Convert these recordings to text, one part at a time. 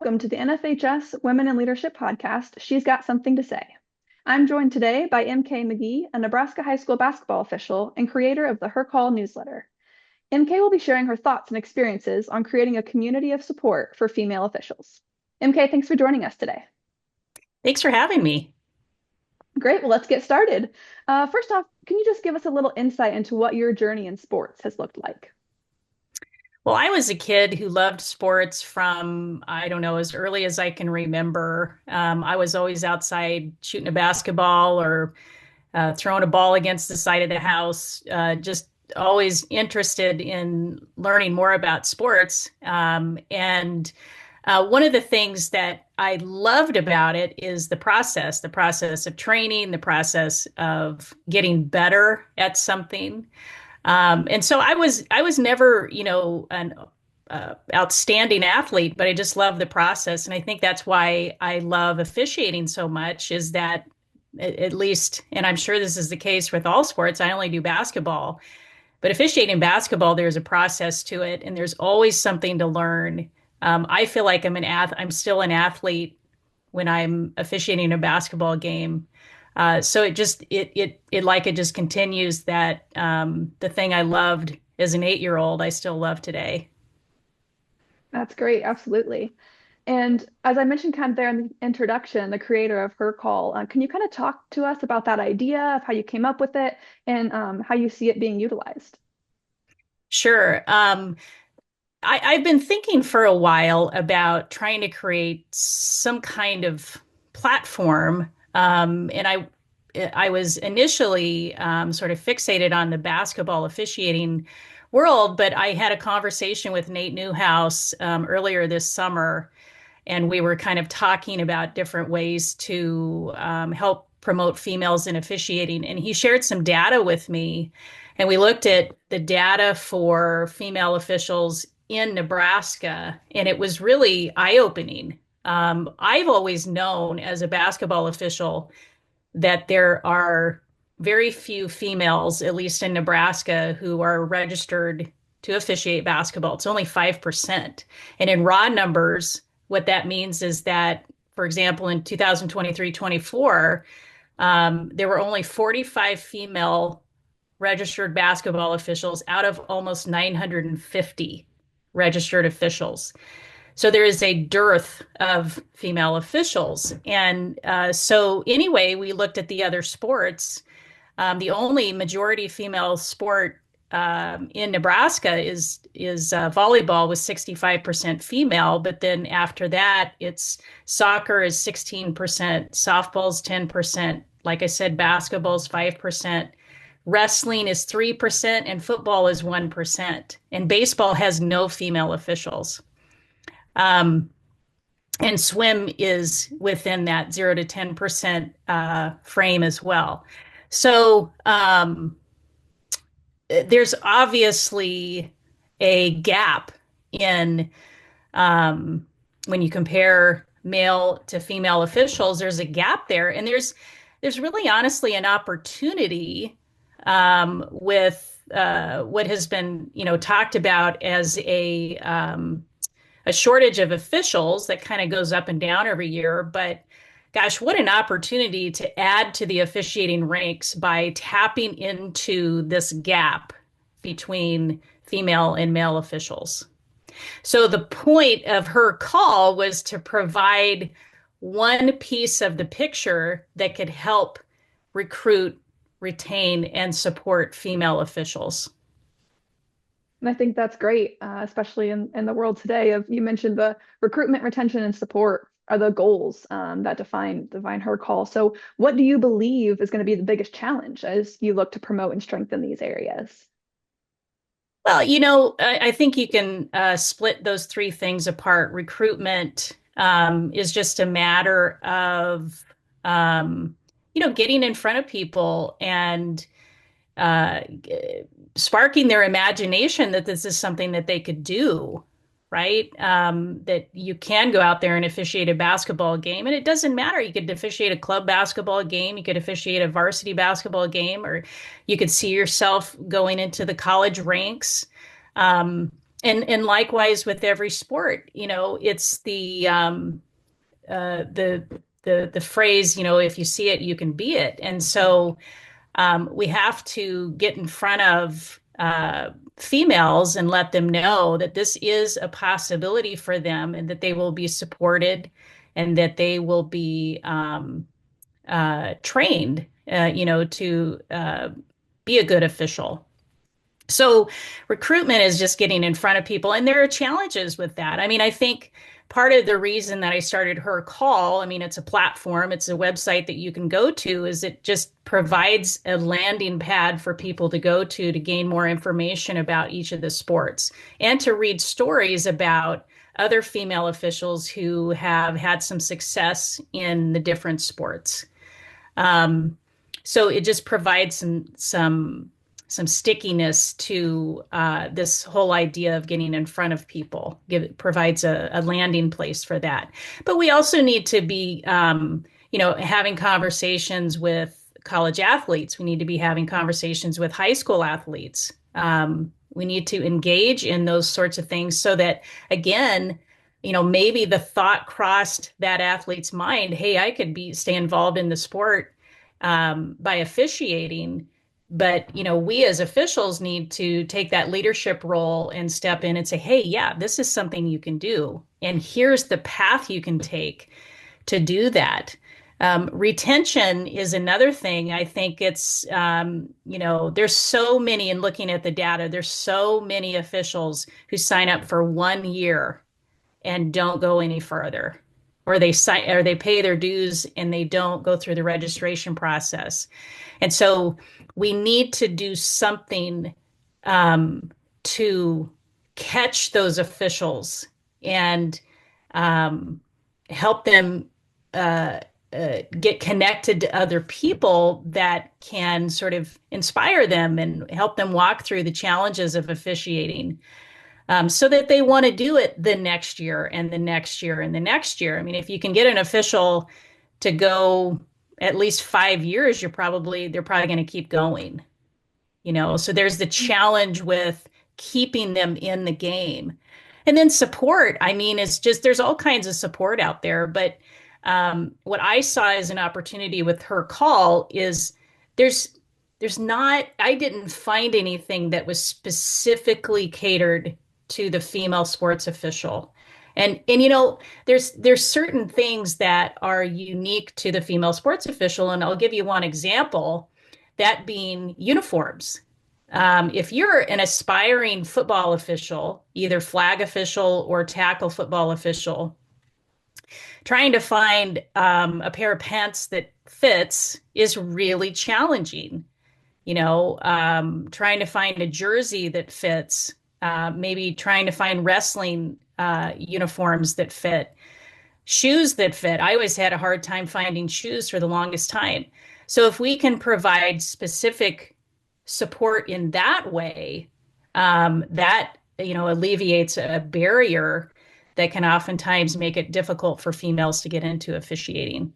Welcome to the NFHS Women in Leadership podcast, She's Got Something to Say. I'm joined today by MK McGee, a Nebraska high school basketball official and creator of the Her Call newsletter. MK will be sharing her thoughts and experiences on creating a community of support for female officials. MK, thanks for joining us today. Thanks for having me. Great, well, let's get started. First off, can you just give us a little insight into what your journey in sports has looked like? Well, I was a kid who loved sports from, I don't know, as early as I can remember. I was always outside shooting a basketball or throwing a ball against the side of the house, just always interested in learning more about sports. And one of the things that I loved about it is the process of training, the process of getting better at something. And so I was never, an outstanding athlete, but I just love the process. And I think that's why I love officiating so much is that at least, and I'm sure this is the case with all sports, I only do basketball, but officiating basketball, there's a process to it and there's always something to learn. I feel like I'm still an athlete when I'm officiating a basketball game. So it just continues that the thing I loved as an 8-year-old, I still love today. That's great, absolutely. And as I mentioned kind of there in the introduction, the creator of Her Call, can you kind of talk to us about that idea of how you came up with it and how you see it being utilized? Sure. I've been thinking for a while about trying to create some kind of platform, and I was initially sort of fixated on the basketball officiating world, but I had a conversation with Nate Newhouse earlier this summer, and we were kind of talking about different ways to help promote females in officiating. And he shared some data with me, and we looked at the data for female officials in Nebraska, and it was really eye-opening. I've always known as a basketball official that there are very few females, at least in Nebraska, who are registered to officiate basketball. It's only 5%. And in raw numbers, what that means is that, for example, in 2023-24, there were only 45 female registered basketball officials out of almost 950 registered officials. So there is a dearth of female officials. And so anyway, we looked at the other sports. The only majority female sport in Nebraska is volleyball with 65% female. But then after that, it's soccer is 16%, softball's 10%. Like I said, basketball's 5%. Wrestling is 3% and football is 1%. And baseball has no female officials. Um, and swim is within that 0 to 10% frame as well. So there's obviously a gap in when you compare male to female officials, there's a gap there. And there's really honestly an opportunity with what has been, talked about as a shortage of officials that kind of goes up and down every year. But gosh, what an opportunity to add to the officiating ranks by tapping into this gap between female and male officials. So the point of Her Call was to provide one piece of the picture that could help recruit, retain, and support female officials. And I think that's great, especially in the world today. Of you mentioned the recruitment, retention, and support are the goals that define Her Call. So, what do you believe is going to be the biggest challenge as you look to promote and strengthen these areas? Well, I think you can split those three things apart. Recruitment is just a matter of, getting in front of people and uh, sparking their imagination that this is something that they could do, right? That you can go out there and officiate a basketball game, and it doesn't matter. You could officiate a club basketball game, you could officiate a varsity basketball game, or you could see yourself going into the college ranks. Um, And likewise with every sport, it's the the phrase, if you see it, you can be it. And so we have to get in front of females and let them know that this is a possibility for them and that they will be supported and that they will be trained, to be a good official. So recruitment is just getting in front of people, and there are challenges with that. I mean, I think part of the reason that I started Her Call, I mean, it's a platform, it's a website that you can go to, is it just provides a landing pad for people to go to gain more information about each of the sports and to read stories about other female officials who have had some success in the different sports. Um, so it just provides some stickiness to this whole idea of getting in front of people. Provides a landing place for that. But we also need to be, having conversations with college athletes. We need to be having conversations with high school athletes. We need to engage in those sorts of things so that, again, maybe the thought crossed that athlete's mind, hey, I could stay involved in the sport by officiating. But, we as officials need to take that leadership role and step in and say, hey, yeah, this is something you can do. And here's the path you can take to do that. Retention is another thing. I think it's, there's so many, in looking at the data, there's so many officials who sign up for 1 year and don't go any further, or they pay their dues and they don't go through the registration process. And so we need to do something to catch those officials and help them get connected to other people that can sort of inspire them and help them walk through the challenges of officiating, so that they want to do it the next year and the next year and the next year. I mean, if you can get an official to go at least 5 years, they're probably going to keep going, So there's the challenge with keeping them in the game. And then support. I mean, it's just, there's all kinds of support out there. But what I saw as an opportunity with Her Call is I didn't find anything that was specifically catered to the female sports official. And there's certain things that are unique to the female sports official, and I'll give you one example, that being uniforms. If you're an aspiring football official, either flag official or tackle football official, trying to find a pair of pants that fits is really challenging. Trying to find a jersey that fits, maybe trying to find wrestling uniforms that fit, shoes that fit. I always had a hard time finding shoes for the longest time. So if we can provide specific support in that way, that alleviates a barrier that can oftentimes make it difficult for females to get into officiating.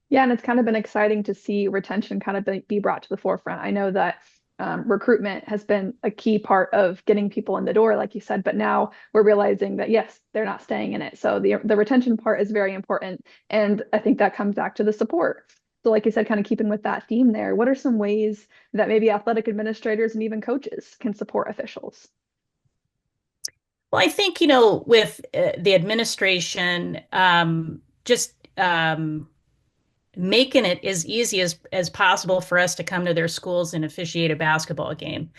Yeah, and it's kind of been exciting to see retention kind of be brought to the forefront. I know that recruitment has been a key part of getting people in the door, like you said, but now we're realizing that yes, they're not staying in it. So the retention part is very important, and I think that comes back to the support. So, like you said, kind of keeping with that theme there, what are some ways that maybe athletic administrators and even coaches can support officials? Well, I think, with the administration, just making it as easy as possible for us to come to their schools and officiate a basketball game.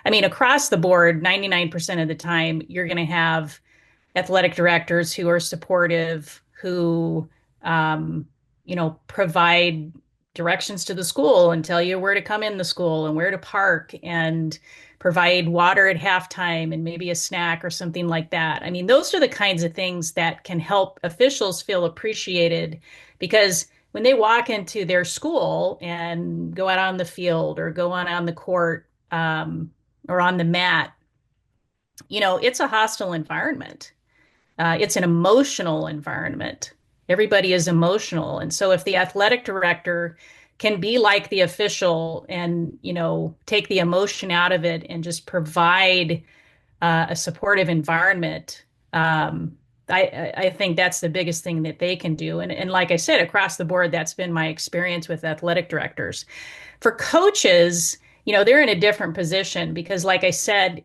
I mean, across the board, 99% of the time, you're going to have athletic directors who are supportive, who, provide directions to the school and tell you where to come in the school and where to park and provide water at halftime and maybe a snack or something like that. I mean, those are the kinds of things that can help officials feel appreciated, because when they walk into their school and go out on the field or go on the court, or on the mat, it's a hostile environment. It's an emotional environment. Everybody is emotional. And so if the athletic director can be like the official and, take the emotion out of it and just provide a supportive environment, I think that's the biggest thing that they can do. And like I said, across the board, that's been my experience with athletic directors. For coaches, they're in a different position because, like I said,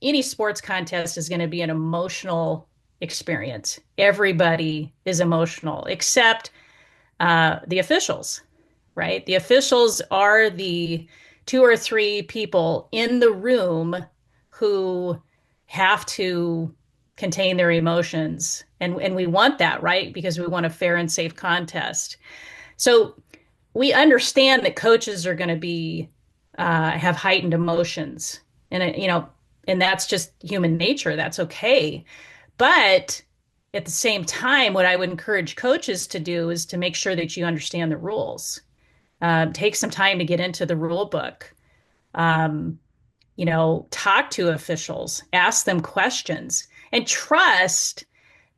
any sports contest is going to be an emotional experience. Everybody is emotional except the officials, right? The officials are the two or three people in the room who have to contain their emotions. And we want that, right? Because we want a fair and safe contest. So we understand that coaches are going to be have heightened emotions, and and that's just human nature. That's okay. But at the same time, what I would encourage coaches to do is to make sure that you understand the rules. Take some time to get into the rule book. Um, talk to officials, ask them questions, and trust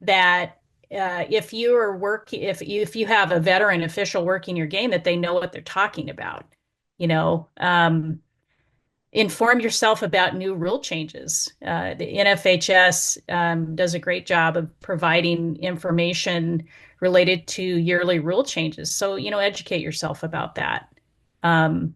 that if you have a veteran official working your game, that they know what they're talking about. You know, inform yourself about new rule changes. The NFHS does a great job of providing information related to yearly rule changes. So, educate yourself about that. Um,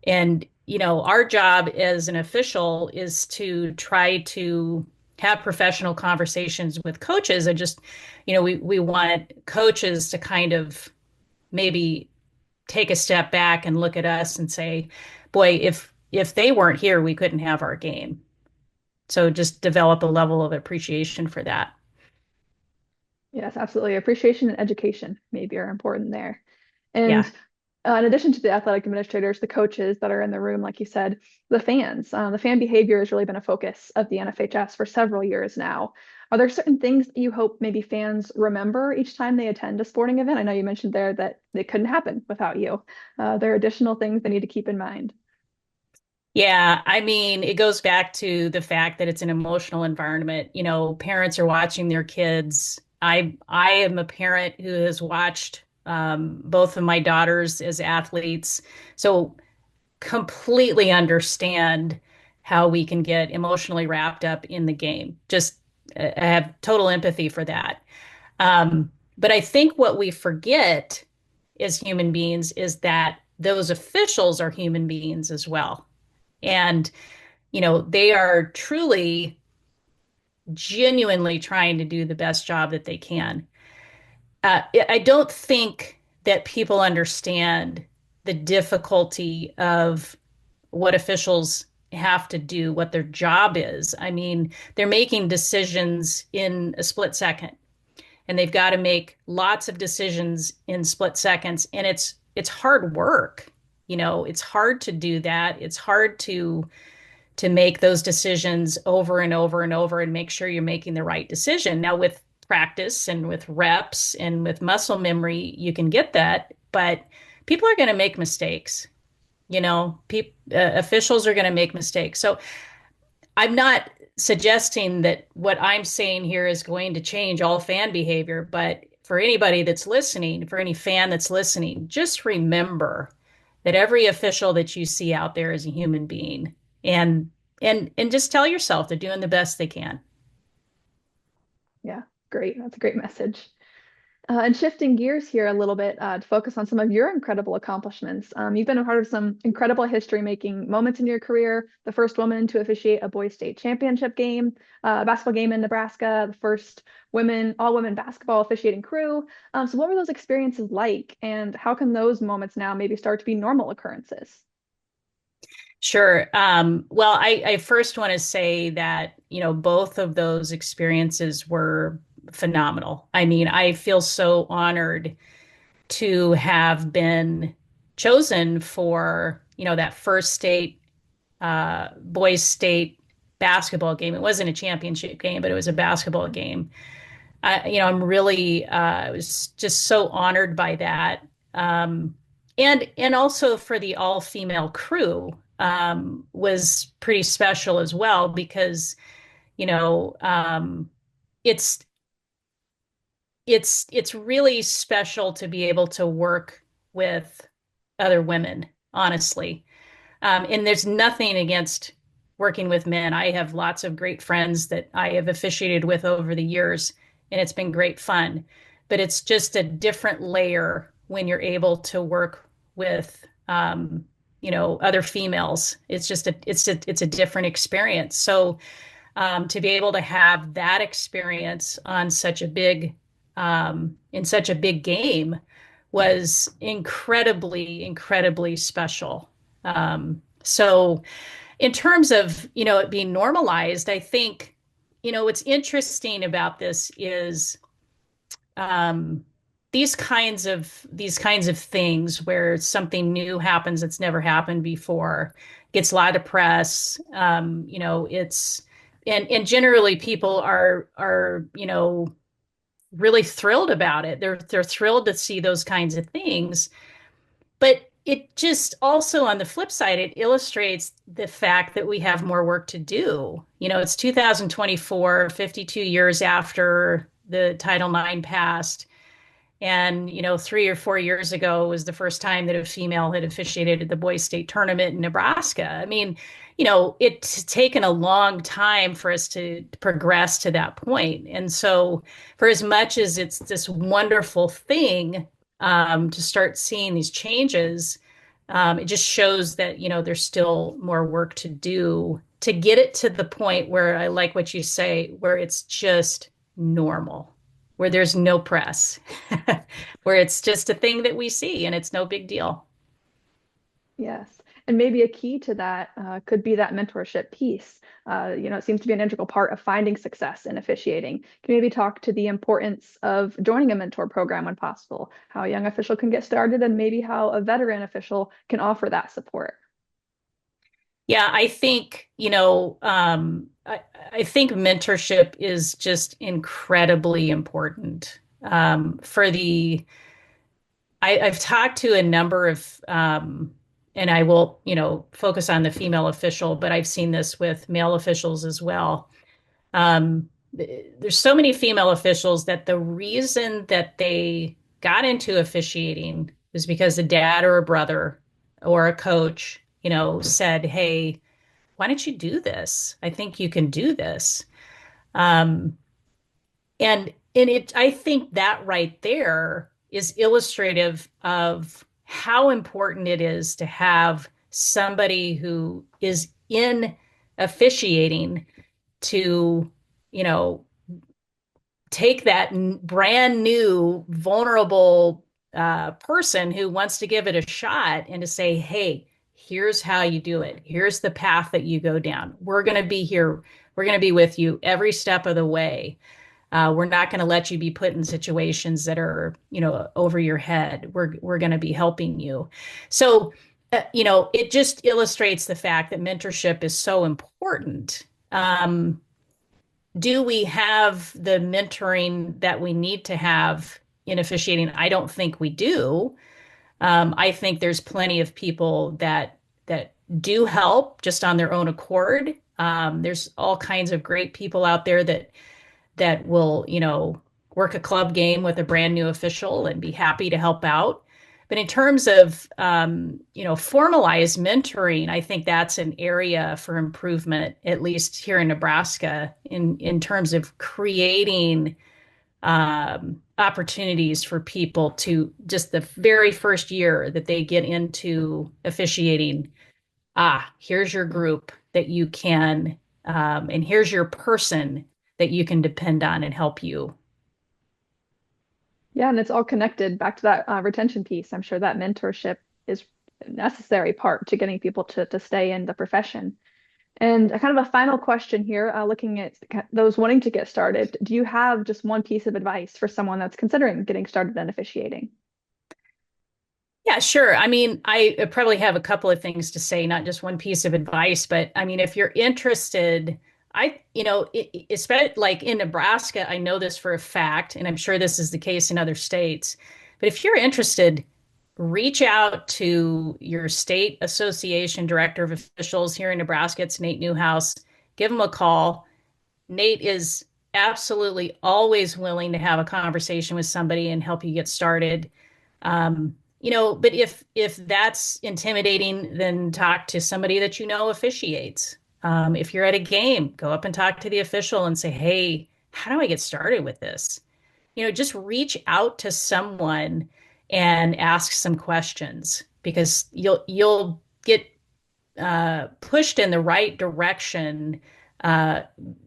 and, our job as an official is to try to have professional conversations with coaches. And just, we want coaches to kind of maybe take a step back and look at us and say, boy, if they weren't here, we couldn't have our game. So just develop a level of appreciation for that. Yes, absolutely. Appreciation and education maybe are important there. And Yeah. in addition to the athletic administrators, the coaches that are in the room, like you said, the fans, the fan behavior has really been a focus of the NFHS for several years now. Are there certain things that you hope maybe fans remember each time they attend a sporting event? I know you mentioned there that it couldn't happen without you. There are additional things they need to keep in mind. Yeah, I mean, it goes back to the fact that it's an emotional environment. Parents are watching their kids. I am a parent who has watched both of my daughters as athletes, so completely understand how we can get emotionally wrapped up in the game. Just I have total empathy for that. But I think what we forget as human beings is that those officials are human beings as well. And, they are truly, genuinely trying to do the best job that they can. I don't think that people understand the difficulty of what officials have to do, what their job is. I mean, they're making decisions in a split second, and they've got to make lots of decisions in split seconds, and it's hard work. It's hard to do that. It's hard to make those decisions over and over and over and make sure you're making the right decision. Now, with practice and with reps and with muscle memory, you can get that, but people are going to make mistakes. Officials are going to make mistakes. So I'm not suggesting that what I'm saying here is going to change all fan behavior, but for anybody that's listening, for any fan that's listening, just remember that every official that you see out there is a human being, and and just tell yourself they're doing the best they can. Yeah, great. That's a great message. And shifting gears here a little bit to focus on some of your incredible accomplishments. You've been a part of some incredible history-making moments in your career. The first woman to officiate a boys state championship game, a basketball game in Nebraska, the first all-women basketball officiating crew. So what were those experiences like, and how can those moments now maybe start to be normal occurrences? Sure. Well, I first want to say that, both of those experiences were phenomenal. I mean, I feel so honored to have been chosen for, that first state, boys state basketball game. It wasn't a championship game, but it was a basketball game. I'm really, I was just so honored by that. And also for the all-female crew, was pretty special as well because, you know, um, it's it's really special to be able to work with other women, honestly. And there's nothing against working with men. I have lots of great friends that I have officiated with over the years, and it's been great fun. But it's just a different layer when you're able to work with other females. It's a different experience. So to be able to have that experience on such a big in such a big game was incredibly, incredibly special. So in terms of, it being normalized, I think, what's interesting about this is um, these kinds of things where something new happens that's never happened before, gets a lot of press. It's and generally people are really thrilled about it. They're thrilled to see those kinds of things. But it just also, on the flip side, it illustrates the fact that we have more work to do. It's 2024, 52 years after the Title IX passed. And, 3 or 4 years ago was the first time that a female had officiated at the boys' state tournament in Nebraska. I mean, it's taken a long time for us to progress to that point. And so, for as much as it's this wonderful thing to start seeing these changes, it just shows that, there's still more work to do to get it to the point where I like what you say, where it's just normal, where there's no press, where it's just a thing that we see and it's no big deal. Yes. And maybe a key to that could be that mentorship piece. It seems to be an integral part of finding success in officiating. Can you maybe talk to the importance of joining a mentor program when possible, how a young official can get started, and maybe how a veteran official can offer that support? Yeah, I think, I think mentorship is just incredibly important. I've talked to a number of, and I will, focus on the female official, but I've seen this with male officials as well. There's so many female officials that the reason that they got into officiating was because a dad or a brother or a coach, said, "Hey, why don't you do this? I think you can do this." Um, I think that right there is illustrative of how important it is to have somebody who is in officiating to, you know, take that brand new, vulnerable person who wants to give it a shot and to say, "Hey, here's how you do it. Here's the path that you go down. We're going to be here. We're going to be with you every step of the way. We're not going to let you be put in situations that are, over your head. We're going to be helping you." So, it just illustrates the fact that mentorship is so important. Do we have the mentoring that we need to have in officiating? I don't think we do. I think there's plenty of people that do help just on their own accord. There's all kinds of great people out there that will, work a club game with a brand new official and be happy to help out. But in terms of, formalized mentoring, I think that's an area for improvement, at least here in Nebraska, in terms of creating opportunities for people to just the very first year that they get into officiating. Here's your group that you can, and here's your person that you can depend on and help you. Yeah, and it's all connected back to that retention piece. I'm sure that mentorship is a necessary part to getting people to stay in the profession. And a kind of a final question here, looking at those wanting to get started, do you have just one piece of advice for someone that's considering getting started in officiating? Yeah, sure. I mean, I probably have a couple of things to say, not just one piece of advice, but I mean, if you're interested, especially like in Nebraska, I know this for a fact, and I'm sure this is the case in other states. But if you're interested, reach out to your state association director of officials here in Nebraska. It's Nate Newhouse. Give him a call. Nate is absolutely always willing to have a conversation with somebody and help you get started. But if that's intimidating, then talk to somebody that officiates. If you're at a game, go up and talk to the official and say, hey, how do I get started with this? Just reach out to someone and ask some questions because you'll get pushed in the right direction uh,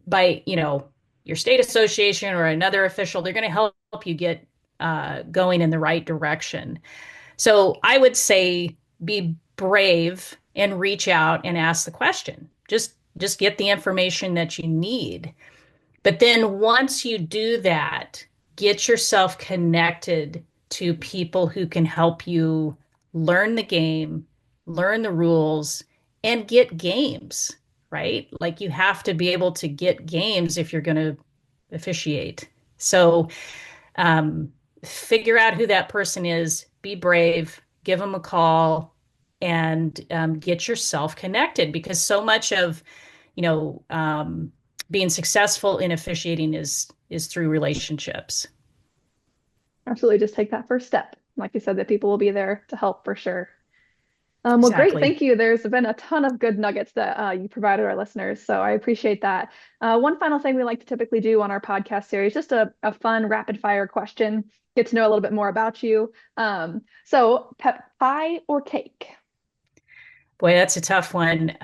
by, your state association or another official. They're going to help you get going in the right direction. So I would say be brave and reach out and ask the question. Just get the information that you need. But then once you do that, get yourself connected to people who can help you learn the game, learn the rules, and get games, right? Like you have to be able to get games if you're going to officiate. So figure out who that person is, be brave, give them a call, and get yourself connected because so much of, you know, um, being successful in officiating is through relationships. Absolutely, just take that first step. Like you said, that people will be there to help for sure. Well, great. Exactly. Thank you. There's been a ton of good nuggets that you provided our listeners, so I appreciate that. One final thing we like to typically do on our podcast series, just a fun rapid fire question, get to know a little bit more about you. So, pie or cake? Boy, that's a tough one.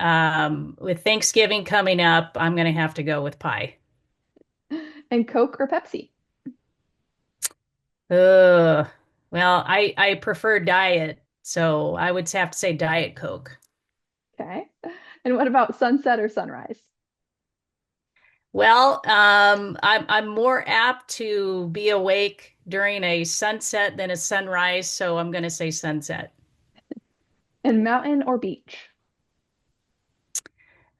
With Thanksgiving coming up, I'm going to have to go with pie. And Coke or Pepsi? Ugh. Well, I prefer diet, so I would have to say Diet Coke. Okay. And what about sunset or sunrise? Well, I'm more apt to be awake during a sunset than a sunrise, so I'm going to say sunset. And mountain or beach?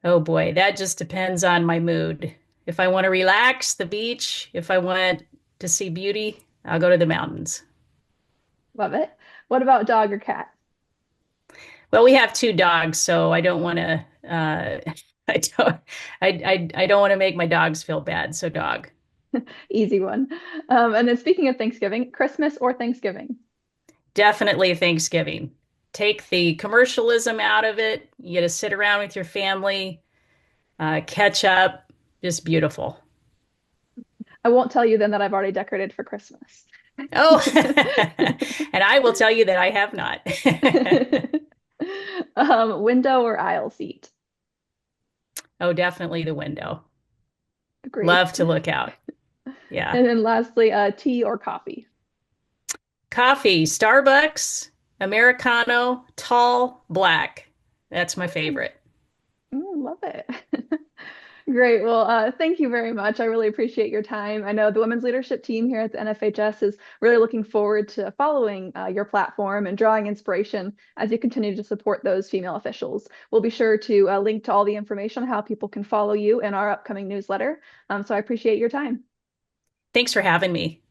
Oh boy, that just depends on my mood. If I want to relax, the beach. If I want to see beauty, I'll go to the mountains. Love it. What about dog or cat? Well, we have two dogs, so I don't want to. I don't. I don't want to make my dogs feel bad. So dog. Easy one. And then speaking of Thanksgiving, Christmas or Thanksgiving? Definitely Thanksgiving. Take the commercialism out of it. You get to sit around with your family, catch up. Just beautiful. I won't tell you then that I've already decorated for Christmas. Oh, and I will tell you that I have not. Window or aisle seat? Oh, definitely the window. Agreed. Love to look out. Yeah. And then lastly, tea or coffee? Coffee, Starbucks, Americano, tall, black. That's my favorite. Love it. Great. Well, thank you very much. I really appreciate your time. I know the women's leadership team here at the NFHS is really looking forward to following your platform and drawing inspiration as you continue to support those female officials. We'll be sure to link to all the information on how people can follow you in our upcoming newsletter. So I appreciate your time. Thanks for having me.